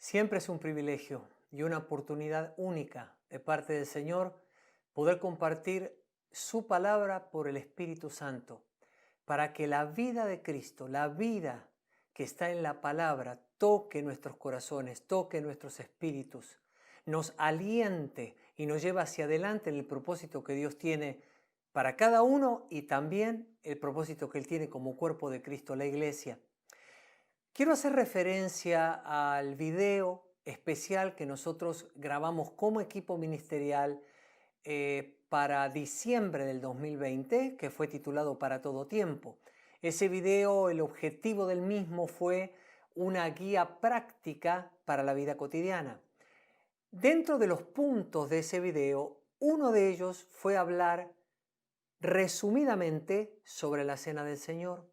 Siempre es un privilegio y una oportunidad única de parte del Señor poder compartir su palabra por el Espíritu Santo, para que la vida de Cristo, la vida que está en la palabra, toque nuestros corazones, toque nuestros espíritus, nos aliente y nos lleve hacia adelante en el propósito que Dios tiene para cada uno y también el propósito que Él tiene como cuerpo de Cristo, la iglesia. Quiero hacer referencia al video especial que nosotros grabamos como equipo ministerial para diciembre del 2020, que fue titulado Para todo tiempo. Ese video, el objetivo del mismo fue una guía práctica para la vida cotidiana. Dentro de los puntos de ese video, uno de ellos fue hablar resumidamente sobre la Cena del Señor.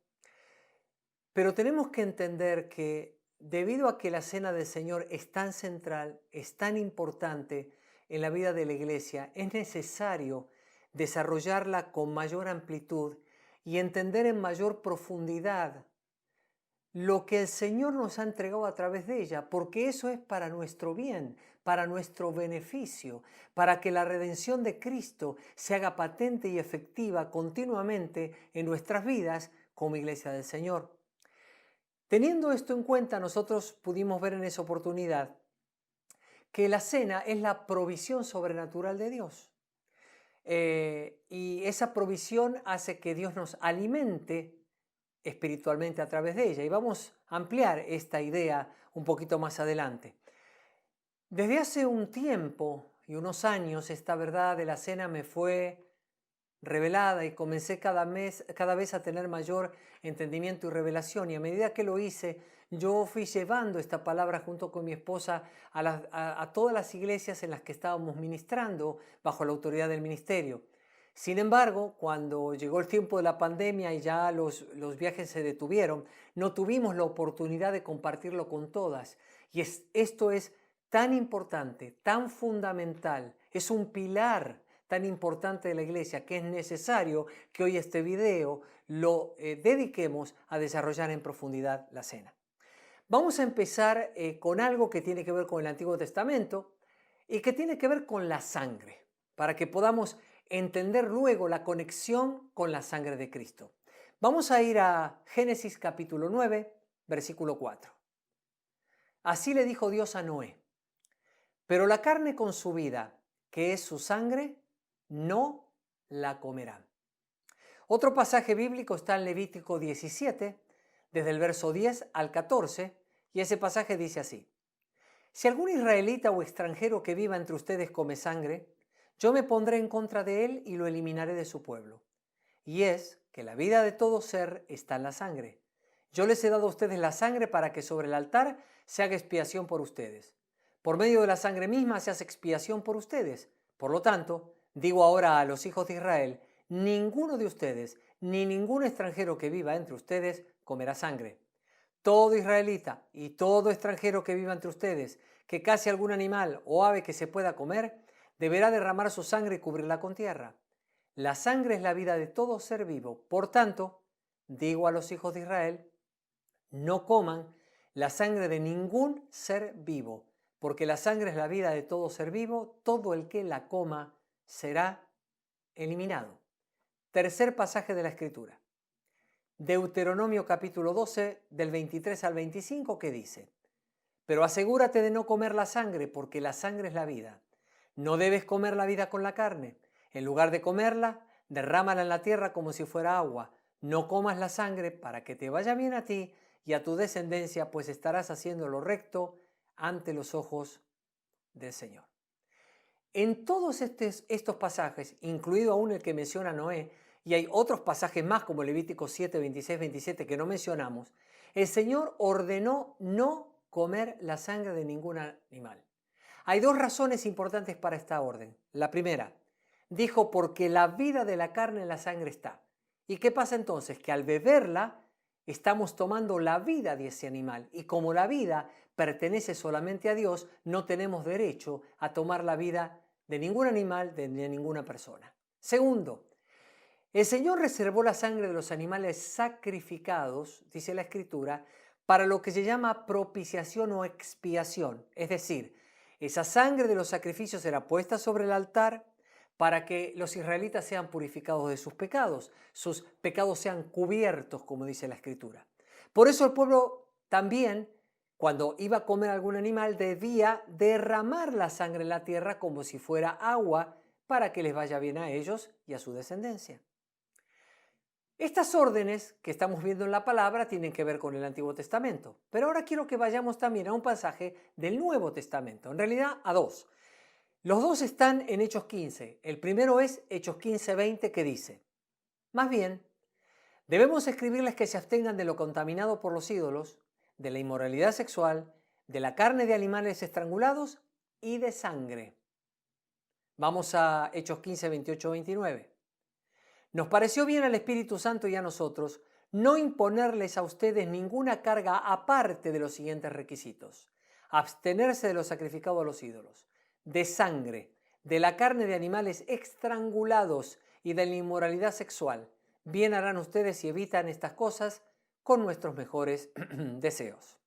Pero tenemos que entender que debido a que la Cena del Señor es tan central, es tan importante en la vida de la iglesia, es necesario desarrollarla con mayor amplitud y entender en mayor profundidad lo que el Señor nos ha entregado a través de ella, porque eso es para nuestro bien, para nuestro beneficio, para que la redención de Cristo se haga patente y efectiva continuamente en nuestras vidas como iglesia del Señor. Teniendo esto en cuenta, nosotros pudimos ver en esa oportunidad que la cena es la provisión sobrenatural de Dios. Y esa provisión hace que Dios nos alimente espiritualmente a través de ella. Y vamos a ampliar esta idea un poquito más adelante. Desde hace un tiempo y unos años, esta verdad de la cena me fue revelada y comencé cada vez a tener mayor entendimiento y revelación, y a medida que lo hice yo fui llevando esta palabra junto con mi esposa a todas las iglesias en las que estábamos ministrando bajo la autoridad del ministerio. Sin embargo, cuando llegó el tiempo de la pandemia y ya los viajes se detuvieron, no tuvimos la oportunidad de compartirlo con todas, y esto es tan importante, tan fundamental, es un pilar tan importante de la iglesia, que es necesario que hoy este video lo dediquemos a desarrollar en profundidad la cena. Vamos a empezar con algo que tiene que ver con el Antiguo Testamento y que tiene que ver con la sangre, para que podamos entender luego la conexión con la sangre de Cristo. Vamos a ir a Génesis capítulo 9, versículo 4. Así le dijo Dios a Noé: pero la carne con su vida, que es su sangre, no la comerán. Otro pasaje bíblico está en Levítico 17, desde el verso 10 al 14, y ese pasaje dice así: si algún israelita o extranjero que viva entre ustedes come sangre, yo me pondré en contra de él y lo eliminaré de su pueblo. Y es que la vida de todo ser está en la sangre. Yo les he dado a ustedes la sangre para que sobre el altar se haga expiación por ustedes. Por medio de la sangre misma se hace expiación por ustedes. Por lo tanto, digo ahora a los hijos de Israel: ninguno de ustedes, ni ningún extranjero que viva entre ustedes, comerá sangre. Todo israelita y todo extranjero que viva entre ustedes, que case algún animal o ave que se pueda comer, deberá derramar su sangre y cubrirla con tierra. La sangre es la vida de todo ser vivo. Por tanto, digo a los hijos de Israel: no coman la sangre de ningún ser vivo, porque la sangre es la vida de todo ser vivo. Todo el que la coma será eliminado. Tercer pasaje de la Escritura. Deuteronomio capítulo 12, del 23 al 25, que dice: pero asegúrate de no comer la sangre, porque la sangre es la vida. No debes comer la vida con la carne. En lugar de comerla, derrámala en la tierra como si fuera agua. No comas la sangre, para que te vaya bien a ti y a tu descendencia, pues estarás haciendo lo recto ante los ojos del Señor. En todos estos pasajes, incluido aún el que menciona Noé, y hay otros pasajes más como Levítico 7, 26, 27 que no mencionamos, el Señor ordenó no comer la sangre de ningún animal. Hay dos razones importantes para esta orden. La primera, dijo: porque la vida de la carne en la sangre está. ¿Y qué pasa entonces? Que al beberla estamos tomando la vida de ese animal, y como la vida pertenece solamente a Dios, no tenemos derecho a tomar la vida de ningún animal, de ninguna persona. Segundo, el Señor reservó la sangre de los animales sacrificados, dice la Escritura, para lo que se llama propiciación o expiación. Es decir, esa sangre de los sacrificios era puesta sobre el altar para que los israelitas sean purificados de sus pecados sean cubiertos, como dice la Escritura. Por eso el pueblo también, cuando iba a comer algún animal, debía derramar la sangre en la tierra como si fuera agua para que les vaya bien a ellos y a su descendencia. Estas órdenes que estamos viendo en la palabra tienen que ver con el Antiguo Testamento, pero ahora quiero que vayamos también a un pasaje del Nuevo Testamento, en realidad a dos. Los dos están en Hechos 15. El primero es Hechos 15:20 que dice: más bien, debemos escribirles que se abstengan de lo contaminado por los ídolos, de la inmoralidad sexual, de la carne de animales estrangulados y de sangre. Vamos a Hechos 15, 28, 29. Nos pareció bien al Espíritu Santo y a nosotros no imponerles a ustedes ninguna carga aparte de los siguientes requisitos: abstenerse de lo sacrificado a los ídolos, de sangre, de la carne de animales estrangulados y de la inmoralidad sexual. Bien harán ustedes si evitan estas cosas con nuestros mejores deseos.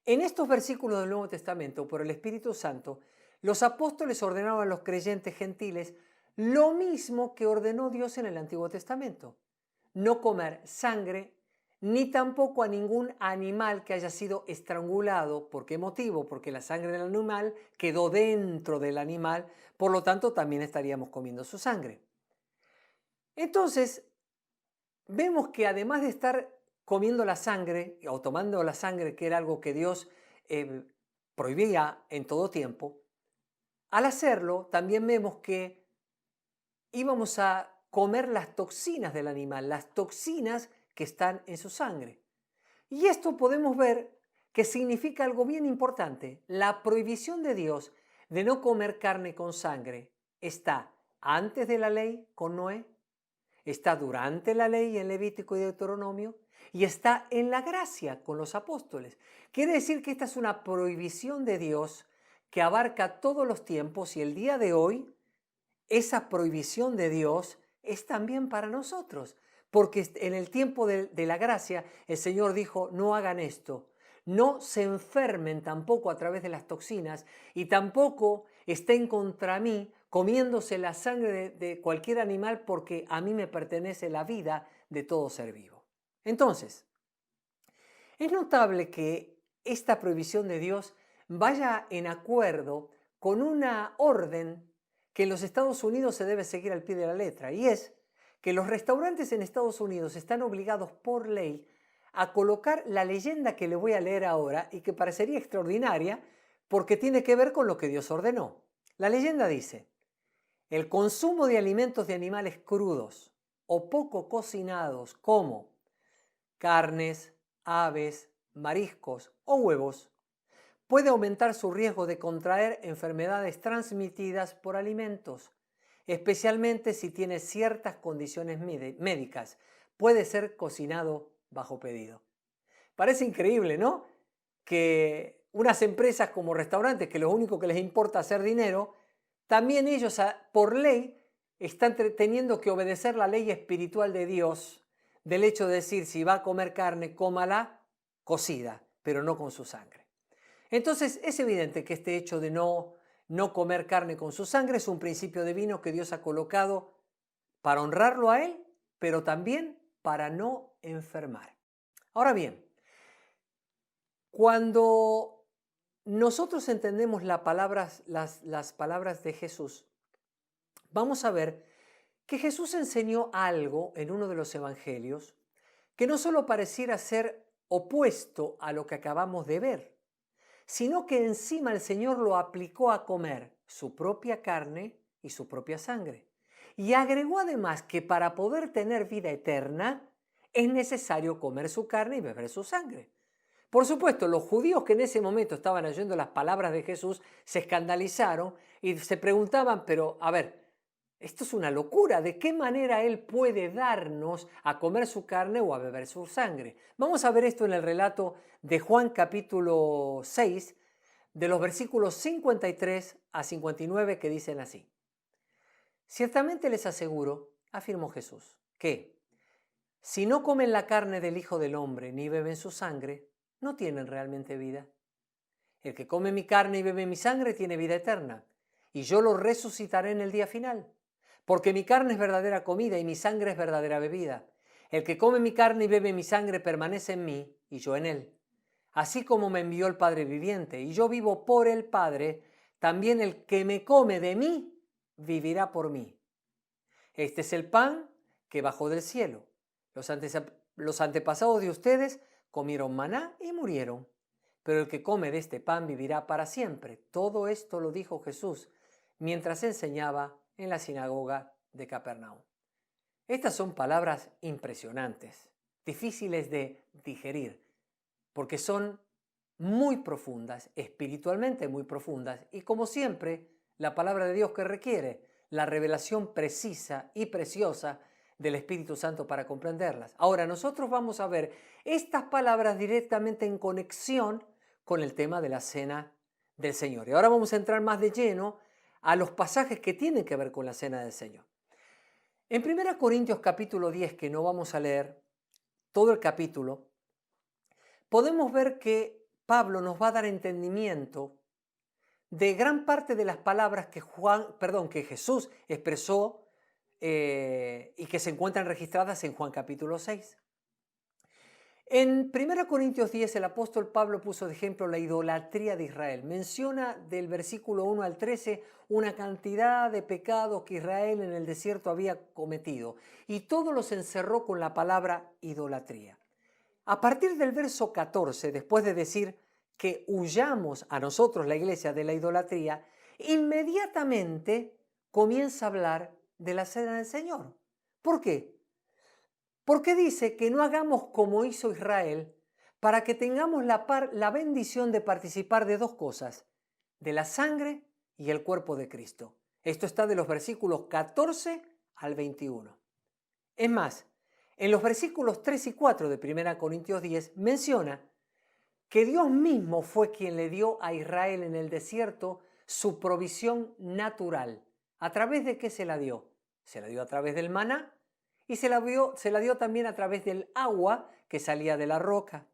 En estos versículos del Nuevo Testamento, por el Espíritu Santo, los apóstoles ordenaban a los creyentes gentiles lo mismo que ordenó Dios en el Antiguo Testamento: no comer sangre, ni tampoco a ningún animal que haya sido estrangulado. ¿Por qué motivo? Porque la sangre del animal quedó dentro del animal, por lo tanto también estaríamos comiendo su sangre. Entonces, vemos que además de estar comiendo la sangre o tomando la sangre, que era algo que Dios prohibía en todo tiempo, al hacerlo también vemos que íbamos a comer las toxinas del animal, las toxinas que están en su sangre. Y esto podemos ver que significa algo bien importante. La prohibición de Dios de no comer carne con sangre está antes de la ley con Noé, está durante la ley en Levítico y Deuteronomio, y está en la gracia con los apóstoles. Quiere decir que esta es una prohibición de Dios que abarca todos los tiempos, y el día de hoy esa prohibición de Dios es también para nosotros, porque en el tiempo de la gracia el Señor dijo: no hagan esto, no se enfermen tampoco a través de las toxinas, y tampoco estén contra mí comiéndose la sangre de cualquier animal, porque a mí me pertenece la vida de todo ser vivo. Entonces, es notable que esta prohibición de Dios vaya en acuerdo con una orden que en los Estados Unidos se debe seguir al pie de la letra, y es que los restaurantes en Estados Unidos están obligados por ley a colocar la leyenda que le voy a leer ahora y que parecería extraordinaria porque tiene que ver con lo que Dios ordenó. La leyenda dice: el consumo de alimentos de animales crudos o poco cocinados, como carnes, aves, mariscos o huevos, puede aumentar su riesgo de contraer enfermedades transmitidas por alimentos, especialmente si tiene ciertas condiciones médicas. Puede ser cocinado bajo pedido. Parece increíble, ¿no? Que unas empresas como restaurantes, que lo único que les importa es hacer dinero, también ellos por ley están teniendo que obedecer la ley espiritual de Dios, del hecho de decir: si va a comer carne, cómala cocida, pero no con su sangre. Entonces es evidente que este hecho de no comer carne con su sangre es un principio divino que Dios ha colocado para honrarlo a Él, pero también para no enfermar. Ahora bien, cuando nosotros entendemos las palabras de Jesús, vamos a ver que Jesús enseñó algo en uno de los evangelios que no solo pareciera ser opuesto a lo que acabamos de ver, sino que encima el Señor lo aplicó a comer su propia carne y su propia sangre. Y agregó además que para poder tener vida eterna es necesario comer su carne y beber su sangre. Por supuesto, los judíos que en ese momento estaban oyendo las palabras de Jesús se escandalizaron y se preguntaban: pero a ver, esto es una locura, ¿de qué manera Él puede darnos a comer su carne o a beber su sangre? Vamos a ver esto en el relato de Juan capítulo 6, de los versículos 53 a 59, que dicen así: ciertamente les aseguro, afirmó Jesús, que si no comen la carne del Hijo del Hombre ni beben su sangre, no tienen realmente vida. El que come mi carne y bebe mi sangre tiene vida eterna, y yo lo resucitaré en el día final. Porque mi carne es verdadera comida y mi sangre es verdadera bebida. El que come mi carne y bebe mi sangre permanece en mí y yo en él. Así como me envió el Padre viviente y yo vivo por el Padre, también el que me come de mí vivirá por mí. Este es el pan que bajó del cielo. Los antepasados de ustedes comieron maná y murieron. Pero el que come de este pan vivirá para siempre. Todo esto lo dijo Jesús mientras enseñaba en la sinagoga de Capernaum. Estas son palabras impresionantes, difíciles de digerir, porque son muy profundas, espiritualmente muy profundas, y como siempre, la palabra de Dios que requiere la revelación precisa y preciosa del Espíritu Santo para comprenderlas. Ahora, nosotros vamos a ver estas palabras directamente en conexión con el tema de la cena del Señor. Y ahora vamos a entrar más de lleno a los pasajes que tienen que ver con la cena del Señor. En 1 Corintios capítulo 10, que no vamos a leer todo el capítulo, podemos ver que Pablo nos va a dar entendimiento de gran parte de las palabras que Jesús expresó y que se encuentran registradas en Juan capítulo 6. En 1 Corintios 10 el apóstol Pablo puso de ejemplo la idolatría de Israel. Menciona del versículo 1 al 13 una cantidad de pecados que Israel en el desierto había cometido y todo los encerró con la palabra idolatría. A partir del verso 14, después de decir que huyamos a nosotros, la iglesia, de la idolatría, inmediatamente comienza a hablar de la cena del Señor. ¿Por qué? Porque dice que no hagamos como hizo Israel para que tengamos la bendición de participar de dos cosas, de la sangre y el cuerpo de Cristo. Esto está de los versículos 14 al 21. Es más, en los versículos 3 y 4 de 1 Corintios 10 menciona que Dios mismo fue quien le dio a Israel en el desierto su provisión natural. ¿A través de qué se la dio? Se la dio a través del maná y se la dio también a través del agua que salía de la roca.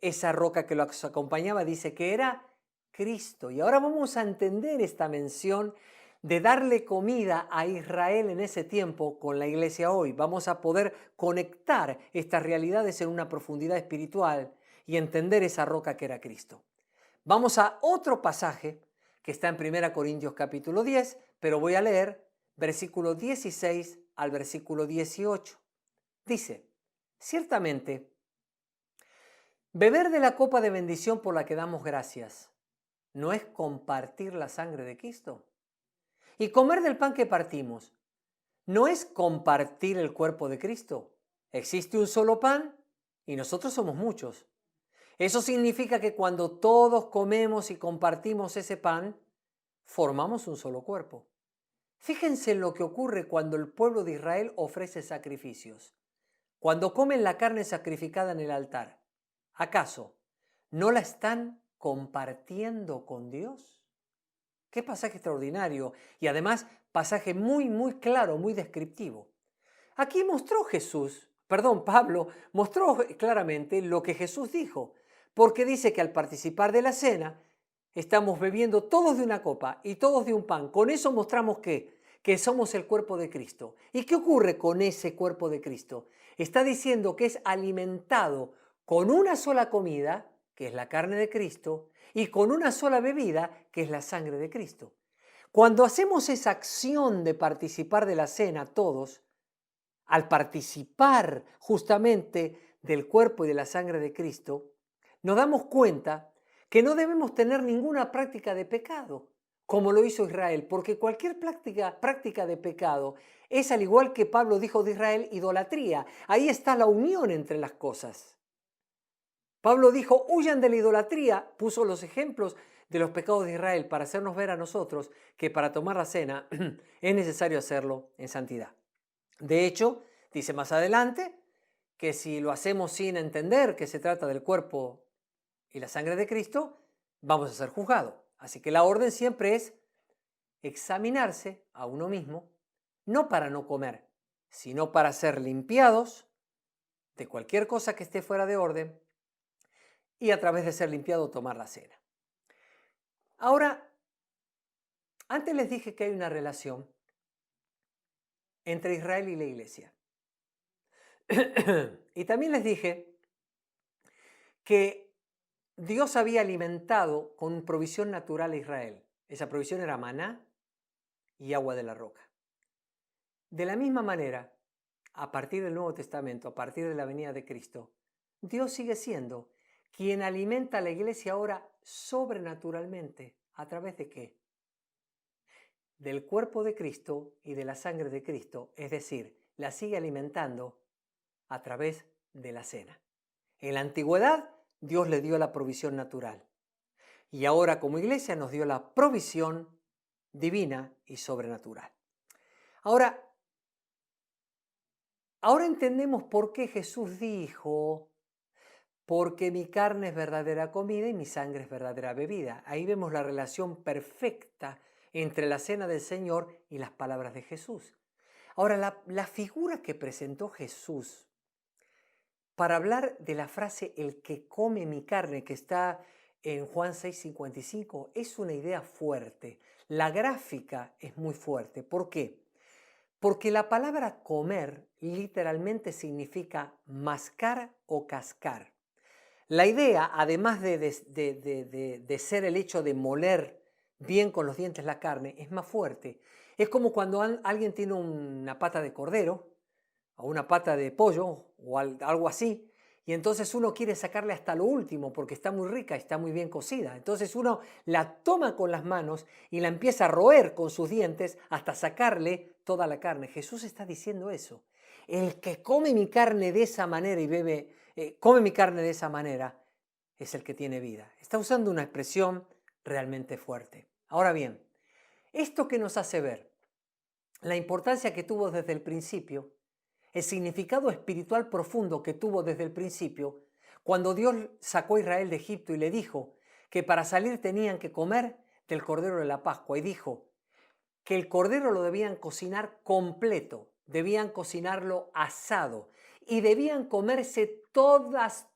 Esa roca que los acompañaba dice que era Cristo. Y ahora vamos a entender esta mención de darle comida a Israel en ese tiempo con la iglesia hoy. Vamos a poder conectar estas realidades en una profundidad espiritual y entender esa roca que era Cristo. Vamos a otro pasaje que está en 1 Corintios capítulo 10, pero voy a leer versículo 16 al versículo 18. Dice, ciertamente, beber de la copa de bendición por la que damos gracias, ¿no es compartir la sangre de Cristo? Y comer del pan que partimos, ¿no es compartir el cuerpo de Cristo? Existe un solo pan y nosotros somos muchos. Eso significa que cuando todos comemos y compartimos ese pan, formamos un solo cuerpo. Fíjense en lo que ocurre cuando el pueblo de Israel ofrece sacrificios. Cuando comen la carne sacrificada en el altar, ¿acaso no la están compartiendo con Dios? Qué pasaje extraordinario y además pasaje muy, muy claro, muy descriptivo. Aquí Pablo mostró claramente lo que Jesús dijo, porque dice que al participar de la cena estamos bebiendo todos de una copa y todos de un pan. Con eso mostramos que somos el cuerpo de Cristo. ¿Y qué ocurre con ese cuerpo de Cristo? Está diciendo que es alimentado con una sola comida, que es la carne de Cristo, y con una sola bebida, que es la sangre de Cristo. Cuando hacemos esa acción de participar de la cena todos, al participar justamente del cuerpo y de la sangre de Cristo, nos damos cuenta que no debemos tener ninguna práctica de pecado, como lo hizo Israel, porque cualquier práctica de pecado es, al igual que Pablo dijo de Israel, idolatría. Ahí está la unión entre las cosas. Pablo dijo, huyan de la idolatría, puso los ejemplos de los pecados de Israel para hacernos ver a nosotros que para tomar la cena es necesario hacerlo en santidad. De hecho, dice más adelante que si lo hacemos sin entender que se trata del cuerpo y la sangre de Cristo, vamos a ser juzgados. Así que la orden siempre es examinarse a uno mismo, no para no comer, sino para ser limpiados de cualquier cosa que esté fuera de orden y a través de ser limpiado tomar la cena. Ahora, antes les dije que hay una relación entre Israel y la iglesia. Y también les dije que Dios había alimentado con provisión natural a Israel. Esa provisión era maná y agua de la roca. De la misma manera, a partir del Nuevo Testamento, a partir de la venida de Cristo, Dios sigue siendo quien alimenta a la iglesia ahora sobrenaturalmente. ¿A través de qué? Del cuerpo de Cristo y de la sangre de Cristo, es decir, la sigue alimentando a través de la cena. En la antigüedad, Dios le dio la provisión natural y ahora como iglesia nos dio la provisión divina y sobrenatural. Ahora entendemos por qué Jesús dijo, porque mi carne es verdadera comida y mi sangre es verdadera bebida. Ahí vemos la relación perfecta entre la cena del Señor y las palabras de Jesús. Ahora, la figura que presentó Jesús para hablar de la frase el que come mi carne, que está en Juan 6:55, es una idea fuerte. La gráfica es muy fuerte. ¿Por qué? Porque la palabra comer literalmente significa mascar o cascar. La idea, además de ser el hecho de moler bien con los dientes la carne, es más fuerte. Es como cuando alguien tiene una pata de cordero o una pata de pollo o algo así, y entonces uno quiere sacarle hasta lo último porque está muy rica, está muy bien cocida. Entonces uno la toma con las manos y la empieza a roer con sus dientes hasta sacarle toda la carne. Jesús está diciendo eso. El que come mi carne de esa manera y come mi carne de esa manera es el que tiene vida. Está usando una expresión realmente fuerte. Ahora bien, esto que nos hace ver la importancia que tuvo desde el principio, el significado espiritual profundo que tuvo desde el principio, cuando Dios sacó a Israel de Egipto y le dijo que para salir tenían que comer del cordero de la Pascua, y dijo que el cordero lo debían cocinar completo, debían cocinarlo asado y debían comerse todas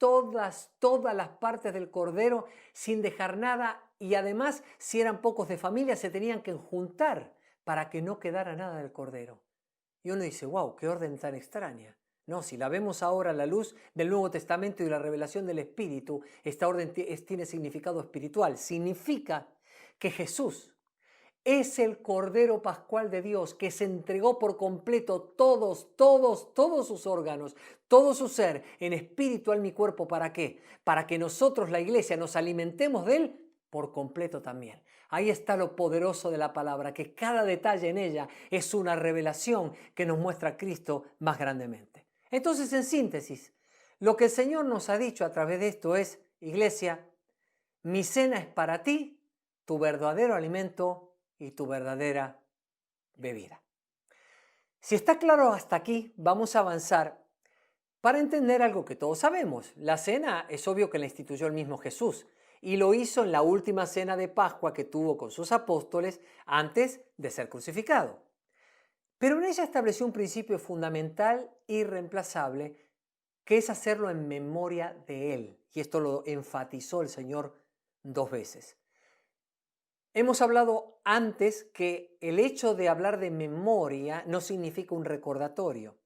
las partes del cordero sin dejar nada, y además si eran pocos de familia se tenían que juntar para que no quedara nada del cordero. Y uno dice, wow, qué orden tan extraña. No, si la vemos ahora a la luz del Nuevo Testamento y la revelación del Espíritu, esta orden tiene significado espiritual. Significa que Jesús es el Cordero Pascual de Dios que se entregó por completo todos sus órganos, todo su ser, en espíritu, alma y cuerpo. ¿Para qué? Para que nosotros, la iglesia, nos alimentemos de Él por completo también. Ahí está lo poderoso de la palabra, que cada detalle en ella es una revelación que nos muestra a Cristo más grandemente. Entonces, en síntesis, lo que el Señor nos ha dicho a través de esto es, iglesia, mi cena es para ti, tu verdadero alimento y tu verdadera bebida. Si está claro hasta aquí, vamos a avanzar para entender algo que todos sabemos. La cena es obvio que la instituyó el mismo Jesús y lo hizo en la última cena de Pascua que tuvo con sus apóstoles antes de ser crucificado. Pero en ella estableció un principio fundamental e irreemplazable, que es hacerlo en memoria de Él. Y esto lo enfatizó el Señor 2 veces. Hemos hablado antes que el hecho de hablar de memoria no significa un recordatorio.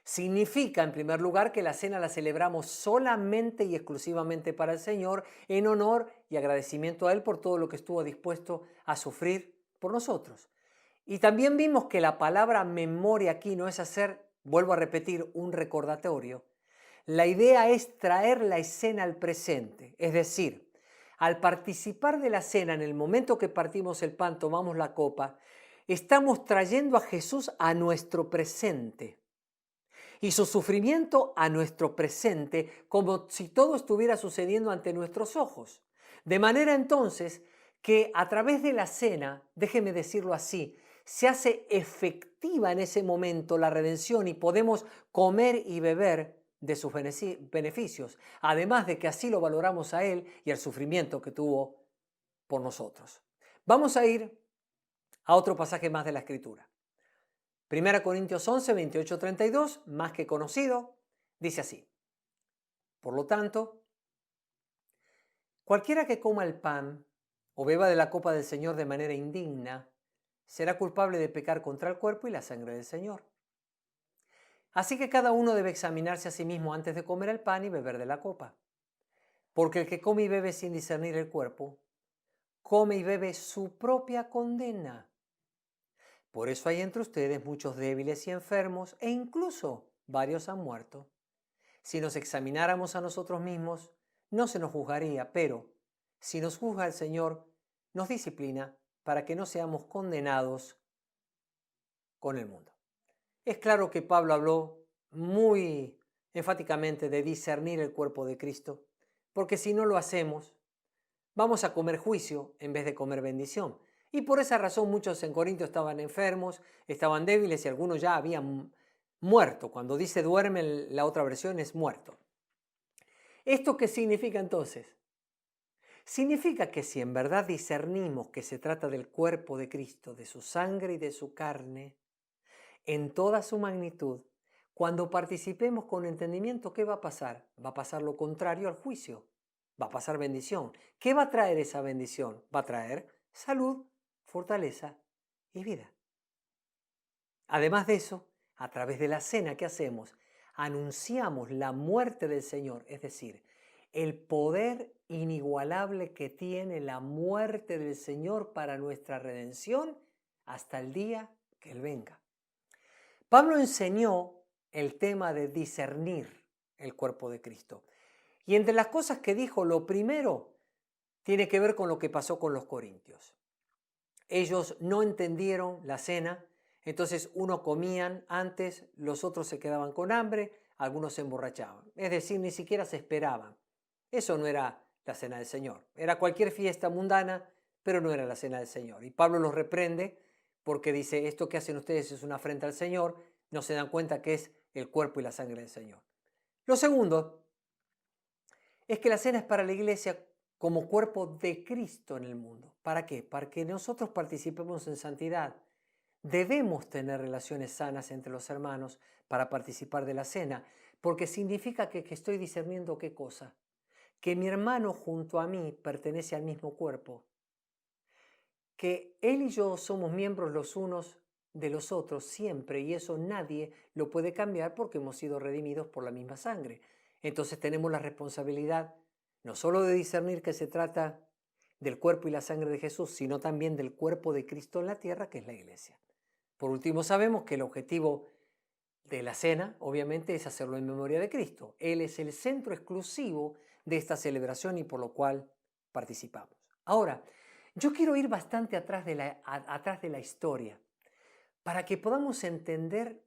Significa, en primer lugar, que la cena la celebramos solamente y exclusivamente para el Señor, en honor y agradecimiento a Él por todo lo que estuvo dispuesto a sufrir por nosotros. Y también vimos que la palabra memoria aquí no es hacer, vuelvo a repetir, un recordatorio. La idea es traer la escena al presente, es decir, al participar de la cena, en el momento que partimos el pan, tomamos la copa, estamos trayendo a Jesús a nuestro presente y su sufrimiento a nuestro presente, como si todo estuviera sucediendo ante nuestros ojos. De manera entonces que a través de la cena, déjeme decirlo así, se hace efectiva en ese momento la redención y podemos comer y beber de sus beneficios, además de que así lo valoramos a Él y el sufrimiento que tuvo por nosotros. Vamos a ir a otro pasaje más de la Escritura. 1 Corintios 11, 28, 32, más que conocido, dice así: por lo tanto, cualquiera que coma el pan o beba de la copa del Señor de manera indigna, será culpable de pecar contra el cuerpo y la sangre del Señor. Así que cada uno debe examinarse a sí mismo antes de comer el pan y beber de la copa. Porque el que come y bebe sin discernir el cuerpo, come y bebe su propia condena. Por eso hay entre ustedes muchos débiles y enfermos, e incluso varios han muerto. Si nos examináramos a nosotros mismos, no se nos juzgaría, pero si nos juzga el Señor, nos disciplina para que no seamos condenados con el mundo. Es claro que Pablo habló muy enfáticamente de discernir el cuerpo de Cristo, porque si no lo hacemos, vamos a comer juicio en vez de comer bendición. Y por esa razón muchos en Corinto estaban enfermos, estaban débiles y algunos ya habían muerto. Cuando dice duerme, la otra versión es muerto. ¿Esto qué significa entonces? Significa que si en verdad discernimos que se trata del cuerpo de Cristo, de su sangre y de su carne, en toda su magnitud, cuando participemos con entendimiento, ¿qué va a pasar? Va a pasar lo contrario al juicio. Va a pasar bendición. ¿Qué va a traer esa bendición? Va a traer salud, fortaleza y vida. Además de eso, a través de la cena que hacemos, anunciamos la muerte del Señor, es decir, el poder inigualable que tiene la muerte del Señor para nuestra redención hasta el día que Él venga. Pablo enseñó el tema de discernir el cuerpo de Cristo. Y entre las cosas que dijo, lo primero tiene que ver con lo que pasó con los corintios. Ellos no entendieron la cena, entonces unos comían antes, los otros se quedaban con hambre, algunos se emborrachaban. Es decir, ni siquiera se esperaban. Eso no era la cena del Señor. Era cualquier fiesta mundana, pero no era la cena del Señor. Y Pablo los reprende porque dice, esto que hacen ustedes es una afrenta al Señor, no se dan cuenta que es el cuerpo y la sangre del Señor. Lo segundo es que la cena es para la iglesia como cuerpo de Cristo en el mundo. ¿Para qué? Para que nosotros participemos en santidad. Debemos tener relaciones sanas entre los hermanos para participar de la cena, porque significa que estoy discerniendo qué cosa. Que mi hermano junto a mí pertenece al mismo cuerpo. Que él y yo somos miembros los unos de los otros siempre, y eso nadie lo puede cambiar porque hemos sido redimidos por la misma sangre. Entonces tenemos la responsabilidad no solo de discernir que se trata del cuerpo y la sangre de Jesús, sino también del cuerpo de Cristo en la tierra, que es la iglesia. Por último, sabemos que el objetivo de la cena, obviamente, es hacerlo en memoria de Cristo. Él es el centro exclusivo de esta celebración y por lo cual participamos. Ahora, yo quiero ir bastante atrás de la historia para que podamos entender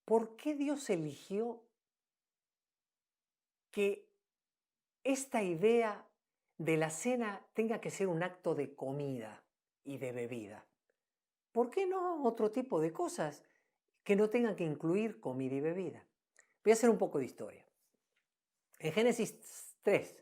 por qué Dios eligió que esta idea de la cena tenga que ser un acto de comida y de bebida. ¿Por qué no otro tipo de cosas que no tengan que incluir comida y bebida? Voy a hacer un poco de historia. En Génesis 3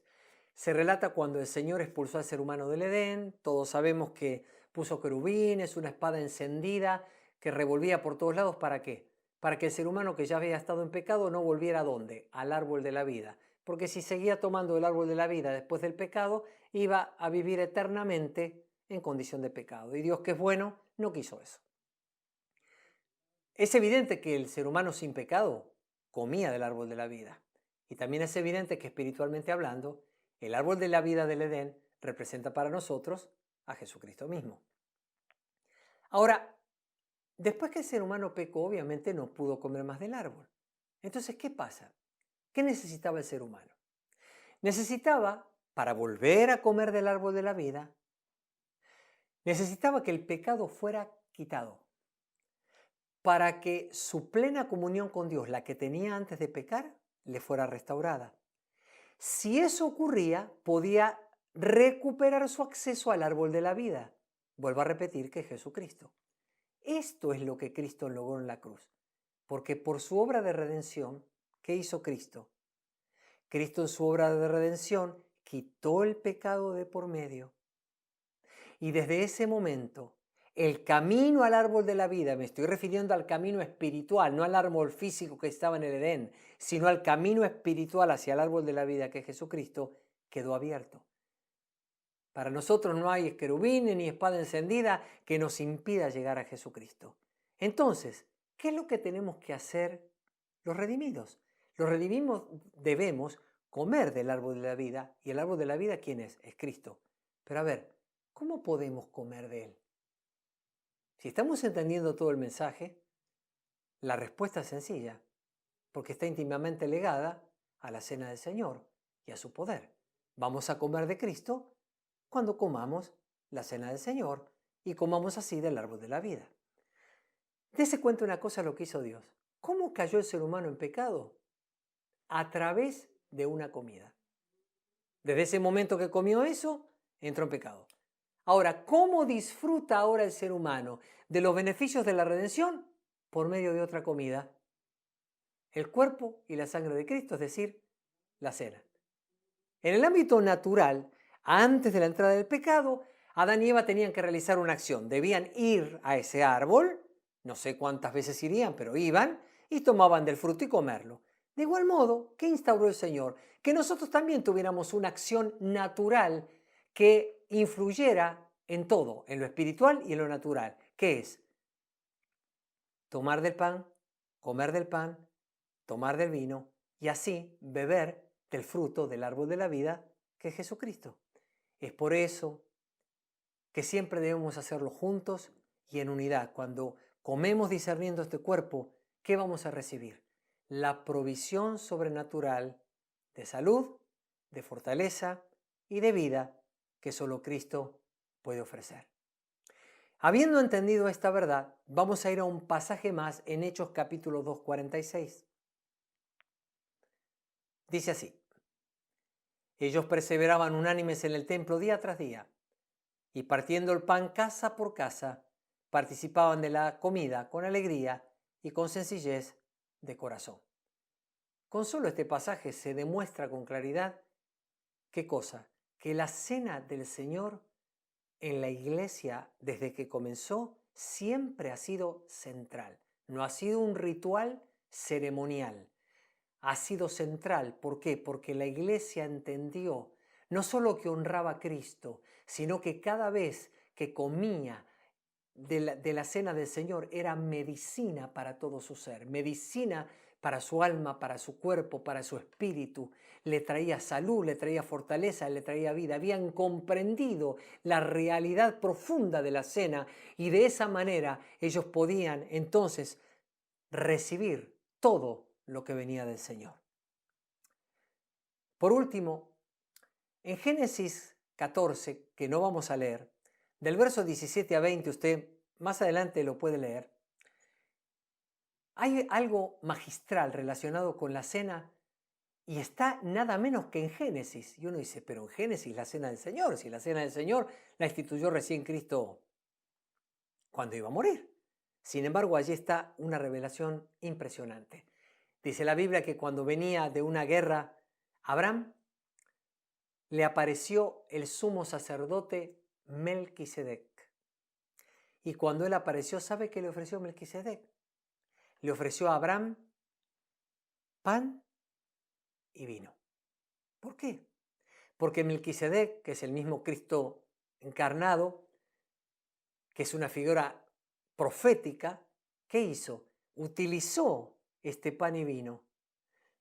se relata cuando el Señor expulsó al ser humano del Edén. Todos sabemos que puso querubines, una espada encendida que revolvía por todos lados. ¿Para qué? Para que el ser humano que ya había estado en pecado no volviera ¿a dónde? Al árbol de la vida. Porque si seguía tomando el árbol de la vida después del pecado, iba a vivir eternamente en condición de pecado. Y Dios, que es bueno, no quiso eso. Es evidente que el ser humano sin pecado comía del árbol de la vida. Y también es evidente que espiritualmente hablando, el árbol de la vida del Edén representa para nosotros a Jesucristo mismo. Ahora, después que el ser humano pecó, obviamente no pudo comer más del árbol. Entonces, ¿qué pasa? ¿Qué necesitaba el ser humano? Necesitaba, para volver a comer del árbol de la vida, necesitaba que el pecado fuera quitado, para que su plena comunión con Dios, la que tenía antes de pecar, le fuera restaurada. Si eso ocurría, podía recuperar su acceso al árbol de la vida. Vuelvo a repetir que es Jesucristo. Esto es lo que Cristo logró en la cruz, porque por su obra de redención, ¿qué hizo Cristo? Cristo en su obra de redención quitó el pecado de por medio. Y desde ese momento, el camino al árbol de la vida, me estoy refiriendo al camino espiritual, no al árbol físico que estaba en el Edén, sino al camino espiritual hacia el árbol de la vida que es Jesucristo, quedó abierto. Para nosotros no hay querubines ni espada encendida que nos impida llegar a Jesucristo. Entonces, ¿qué es lo que tenemos que hacer los redimidos? Los redimidos debemos comer del árbol de la vida. ¿Y el árbol de la vida quién es? Es Cristo. Pero a ver, ¿cómo podemos comer de él? Si estamos entendiendo todo el mensaje, la respuesta es sencilla, porque está íntimamente ligada a la cena del Señor y a su poder. Vamos a comer de Cristo cuando comamos la cena del Señor y comamos así del árbol de la vida. Dese cuenta una cosa lo que hizo Dios. ¿Cómo cayó el ser humano en pecado? A través de una comida. Desde ese momento que comió eso, entró en pecado. Ahora, ¿cómo disfruta ahora el ser humano de los beneficios de la redención? Por medio de otra comida. El cuerpo y la sangre de Cristo, es decir, la cena. En el ámbito natural, antes de la entrada del pecado, Adán y Eva tenían que realizar una acción. Debían ir a ese árbol, no sé cuántas veces irían, pero iban y tomaban del fruto y comerlo. De igual modo, ¿qué instauró el Señor? Que nosotros también tuviéramos una acción natural que influyera en todo, en lo espiritual y en lo natural. ¿Qué es? Tomar del pan, comer del pan, tomar del vino y así beber del fruto del árbol de la vida que es Jesucristo. Es por eso que siempre debemos hacerlo juntos y en unidad. Cuando comemos discerniendo este cuerpo, ¿qué vamos a recibir? La provisión sobrenatural de salud, de fortaleza y de vida que solo Cristo puede ofrecer. Habiendo entendido esta verdad, vamos a ir a un pasaje más en Hechos capítulo 2, 46. Dice así: ellos perseveraban unánimes en el templo día tras día, y partiendo el pan casa por casa, participaban de la comida con alegría y con sencillez de corazón. Con solo este pasaje se demuestra con claridad, ¿qué cosa? Que la cena del Señor en la iglesia, desde que comenzó, siempre ha sido central. No ha sido un ritual ceremonial. Ha sido central. ¿Por qué? Porque la iglesia entendió no solo que honraba a Cristo, sino que cada vez que comía de la cena del Señor era medicina para todo su ser, medicina para su alma, para su cuerpo, para su espíritu. Le traía salud, le traía fortaleza, le traía vida. Habían comprendido la realidad profunda de la cena y de esa manera ellos podían entonces recibir todo lo que venía del Señor. Por último, en Génesis 14, que no vamos a leer, del verso 17 a 20, usted más adelante lo puede leer, hay algo magistral relacionado con la cena y está nada menos que en Génesis. Y uno dice, pero en Génesis la cena del Señor, si la cena del Señor la instituyó recién Cristo cuando iba a morir. Sin embargo, allí está una revelación impresionante. Dice la Biblia que cuando venía de una guerra, Abraham le apareció el sumo sacerdote Melquisedec. Y cuando él apareció, ¿sabe qué le ofreció Melquisedec? Le ofreció a Abraham pan y vino. ¿Por qué? Porque Melquisedec, que es el mismo Cristo encarnado, que es una figura profética, ¿qué hizo? Utilizó este pan y vino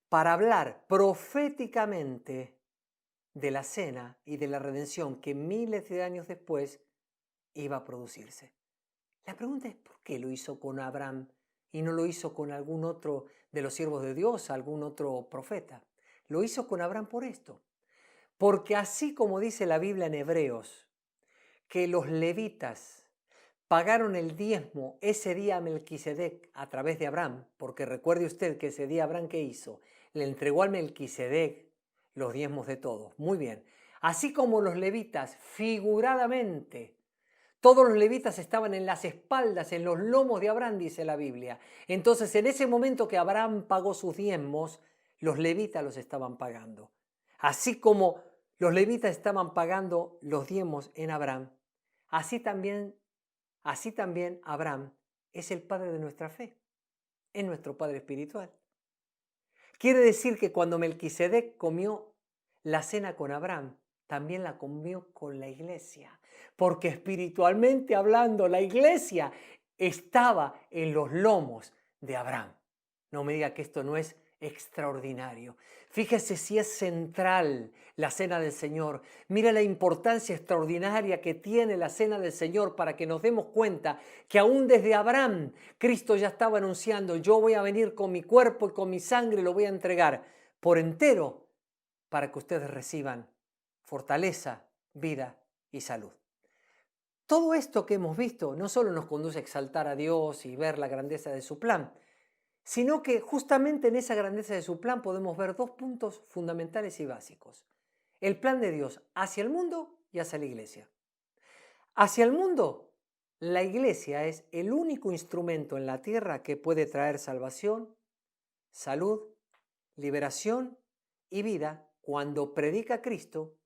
para hablar proféticamente de la cena y de la redención que miles de años después iba a producirse. La pregunta es, ¿por qué lo hizo con Abraham y no lo hizo con algún otro de los siervos de Dios, algún otro profeta? Lo hizo con Abraham por esto. Porque así como dice la Biblia en Hebreos, que los levitas pagaron el diezmo ese día a Melquisedec a través de Abraham, porque recuerde usted que ese día Abraham, ¿qué hizo? Le entregó a Melquisedec los diezmos de todos. Muy bien. Así como los levitas, figuradamente, todos los levitas estaban en las espaldas, en los lomos de Abraham, dice la Biblia. Entonces, en ese momento que Abraham pagó sus diezmos, los levitas los estaban pagando. Así como los levitas estaban pagando los diezmos en Abraham, así también así también Abraham es el padre de nuestra fe, es nuestro padre espiritual. Quiere decir que cuando Melquisedec comió la cena con Abraham, también la comió con la iglesia, porque espiritualmente hablando, la iglesia estaba en los lomos de Abraham. No me diga que esto no es extraordinario. Fíjese si es central la cena del Señor. Mira la importancia extraordinaria que tiene la cena del Señor para que nos demos cuenta que aún desde Abraham Cristo ya estaba anunciando: yo voy a venir con mi cuerpo y con mi sangre, lo voy a entregar por entero para que ustedes reciban fortaleza, vida y salud. Todo esto que hemos visto no solo nos conduce a exaltar a Dios y ver la grandeza de su plan, sino que justamente en esa grandeza de su plan podemos ver dos puntos fundamentales y básicos. El plan de Dios hacia el mundo y hacia la iglesia. Hacia el mundo, la iglesia es el único instrumento en la tierra que puede traer salvación, salud, liberación y vida cuando predica a Cristo,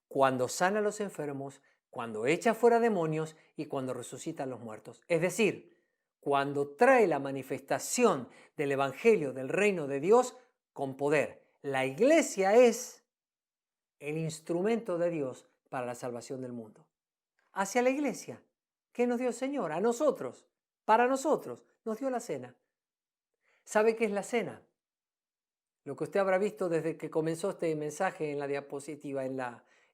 cuando sana a los enfermos, cuando echa fuera demonios y cuando resucita a los muertos. Es decir, cuando trae la manifestación del Evangelio del reino de Dios con poder. La iglesia es el instrumento de Dios para la salvación del mundo. Hacia la iglesia, ¿qué nos dio el Señor? A nosotros, para nosotros, nos dio la cena. ¿Sabe qué es la cena? Lo que usted habrá visto desde que comenzó este mensaje en la diapositiva, en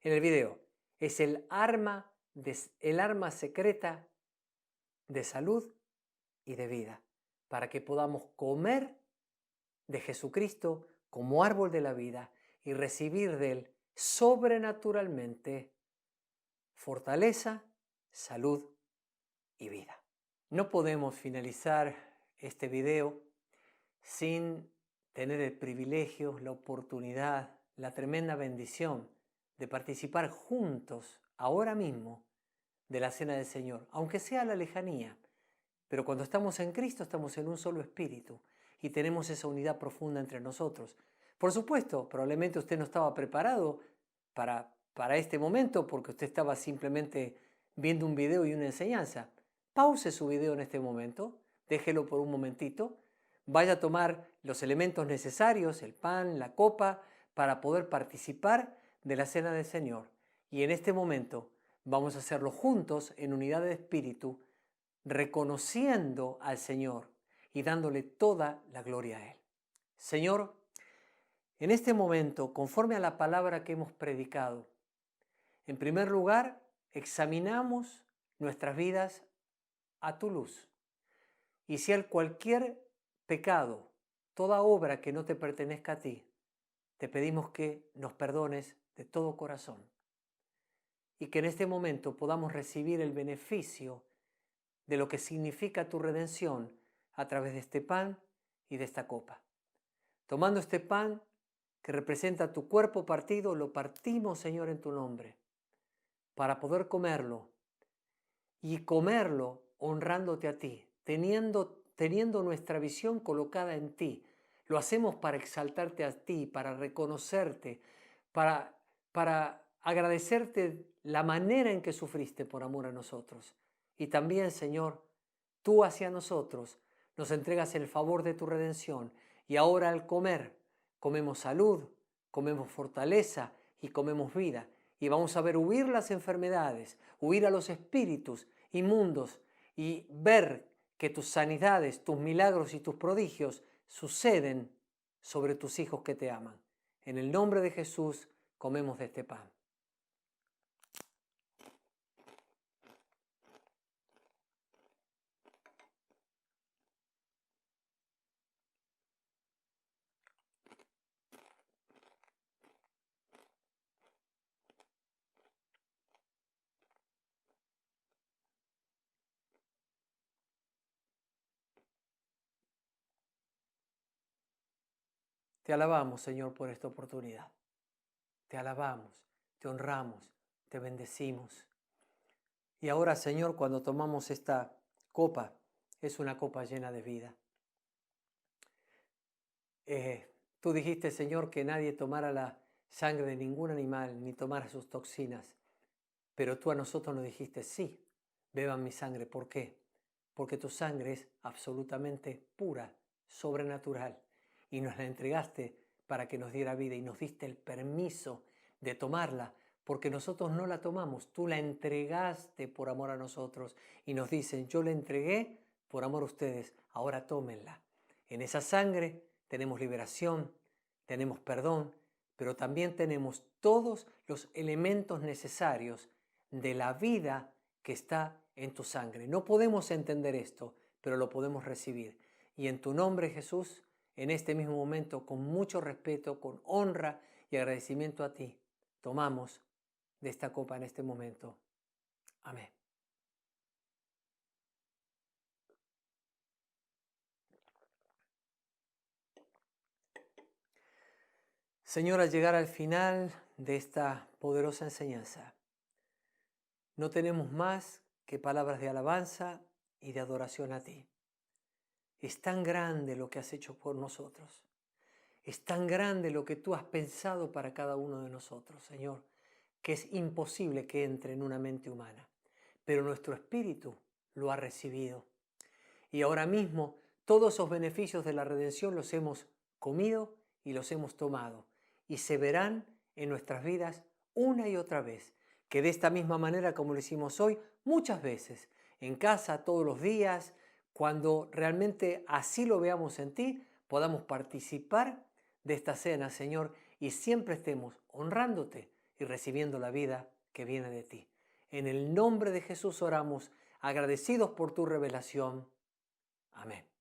el video, es el arma secreta de salud y de vida, para que podamos comer de Jesucristo como árbol de la vida y recibir de Él sobrenaturalmente fortaleza, salud y vida. No podemos finalizar este video sin tener el privilegio, la oportunidad, la tremenda bendición de participar juntos ahora mismo de la cena del Señor, aunque sea a la lejanía. Pero cuando estamos en Cristo estamos en un solo espíritu y tenemos esa unidad profunda entre nosotros. Por supuesto, probablemente usted no estaba preparado para este momento porque usted estaba simplemente viendo un video y una enseñanza. Pause su video en este momento, déjelo por un momentito, vaya a tomar los elementos necesarios, el pan, la copa, para poder participar de la cena del Señor. Y en este momento vamos a hacerlo juntos en unidad de espíritu, reconociendo al Señor y dándole toda la gloria a Él. Señor, en este momento, conforme a la palabra que hemos predicado, en primer lugar, examinamos nuestras vidas a tu luz. Y si hay cualquier pecado, toda obra que no te pertenezca a ti, te pedimos que nos perdones de todo corazón y que en este momento podamos recibir el beneficio de lo que significa tu redención a través de este pan y de esta copa. Tomando este pan que representa tu cuerpo partido, lo partimos, Señor, en tu nombre, para poder comerlo y comerlo honrándote a ti, teniendo nuestra visión colocada en ti. Lo hacemos para exaltarte a ti, para reconocerte, para agradecerte la manera en que sufriste por amor a nosotros. Y también, Señor, tú hacia nosotros nos entregas el favor de tu redención. Y ahora al comer, comemos salud, comemos fortaleza y comemos vida. Y vamos a ver huir las enfermedades, huir a los espíritus inmundos y ver que tus sanidades, tus milagros y tus prodigios suceden sobre tus hijos que te aman. En el nombre de Jesús comemos de este pan. Te alabamos, Señor, por esta oportunidad. Te alabamos, te honramos, te bendecimos. Y ahora, Señor, cuando tomamos esta copa, es una copa llena de vida. Tú dijiste, Señor, que nadie tomara la sangre de ningún animal, ni tomara sus toxinas. Pero tú a nosotros nos dijiste, sí, beban mi sangre. ¿Por qué? Porque tu sangre es absolutamente pura, sobrenatural, y nos la entregaste para que nos diera vida y nos diste el permiso de tomarla, porque nosotros no la tomamos, tú la entregaste por amor a nosotros y nos dicen, yo la entregué por amor a ustedes, ahora tómenla. En esa sangre tenemos liberación, tenemos perdón, pero también tenemos todos los elementos necesarios de la vida que está en tu sangre. No podemos entender esto, pero lo podemos recibir. Y en tu nombre, Jesús, en este mismo momento, con mucho respeto, con honra y agradecimiento a ti, tomamos de esta copa en este momento. Amén. Señor, al llegar al final de esta poderosa enseñanza, no tenemos más que palabras de alabanza y de adoración a ti. Es tan grande lo que has hecho por nosotros. Es tan grande lo que tú has pensado para cada uno de nosotros, Señor, que es imposible que entre en una mente humana. Pero nuestro espíritu lo ha recibido. Y ahora mismo todos esos beneficios de la redención los hemos comido y los hemos tomado. Y se verán en nuestras vidas una y otra vez. Que de esta misma manera como lo hicimos hoy, muchas veces, en casa, todos los días, cuando realmente así lo veamos en ti, podamos participar de esta cena, Señor, y siempre estemos honrándote y recibiendo la vida que viene de ti. En el nombre de Jesús oramos, agradecidos por tu revelación. Amén.